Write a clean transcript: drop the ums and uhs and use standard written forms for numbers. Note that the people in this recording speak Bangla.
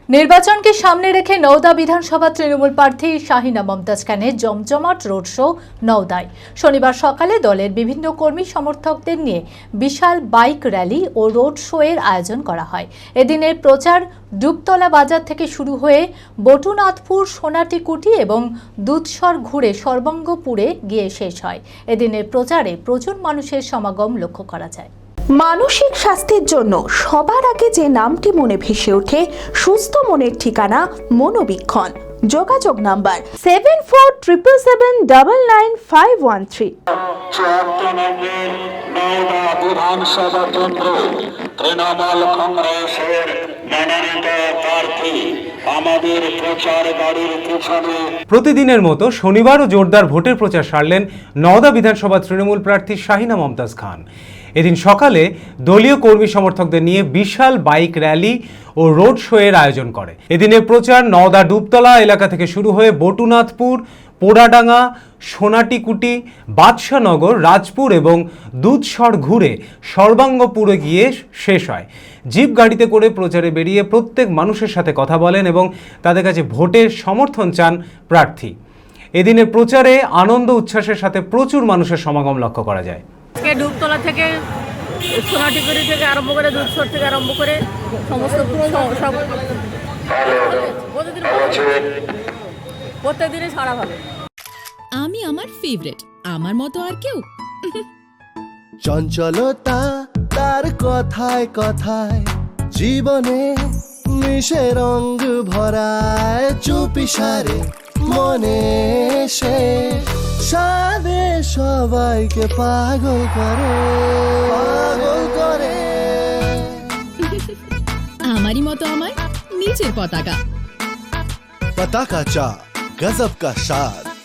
নির্বাচনকে সামনে রেখে নওদা বিধানসভা তৃণমূল প্রার্থী শাহিনা মমতাজ খানের জমজমাট রোড শো নওদায়। শনিবার সকালে দলের বিভিন্ন কর্মী সমর্থকদের নিয়ে বিশাল বাইক র্যালি ও রোড শো এর আয়োজন করা হয়। এদিনের প্রচার ডুবতলা বাজার থেকে শুরু হয়ে বটুনাথপুর, সোনাটিকুটি এবং দুধসর ঘুরে সর্বাঙ্গপুরে গিয়ে শেষ হয়। এদিনের প্রচারে প্রচুর মানুষের সমাগম লক্ষ্য করা যায়। মানসিক স্বাস্থ্যের জন্য সবার আগে যে নামটি মনে ভেসে ওঠে, সুস্থ মনের ঠিকানা মনোবীক্ষণ। যোগাযোগ নাম্বার 7477799513। বিধানসভা কেন্দ্র তৃণমূল কংগ্রেসের মনোনীত প্রার্থী আমাদের প্রচার গাড়ির পিছনে। প্রতিদিনের মতো শনিবারও জোরদার ভোটের প্রচার সারলেন নওদা বিধানসভা তৃণমূল প্রার্থী শাহিনা মমতাজ খান। এদিন সকালে দলীয় কর্মী সমর্থকদের নিয়ে বিশাল বাইক র্যালি ও রোড শো এর আয়োজন করে। এদিনের প্রচার নওদা ডুবতলা এলাকা থেকে শুরু হয়ে বটুনাথপুর, পোড়াডাঙ্গা, সোনাটিকুটি, বাদশাহনগর, রাজপুর এবং দুধসর ঘুরে সর্বাঙ্গপুরে গিয়ে শেষ হয়। জিপ গাড়িতে করে প্রচারে বেরিয়ে প্রত্যেক মানুষের সাথে কথা বলেন এবং তাদের কাছে ভোটের সমর্থন চান প্রার্থী। এদিনের প্রচারে আনন্দ উচ্ছ্বাসের সাথে প্রচুর মানুষের সমাগম লক্ষ্য করা যায়। আজকে ডুবতলা থেকে, সোনাটিকুড়ি থেকে আরম্ভ করে, দুধসর থেকে আরম্ভ করে সমস্ত সব প্রত্যেকদিনই সারা ভালো। আমি আমার ফেভারিট, আমার মতো আর কেউ। চঞ্চলতা তার কথায় কথায় জীবনে মিশে রঙ ভরায়, চুপি সারে মনে সে সাদে সবাইকে পাগল করে, পাগল করে। আমারই মতো আমার নিজের পতাকা। पता का चा गजब का शाद।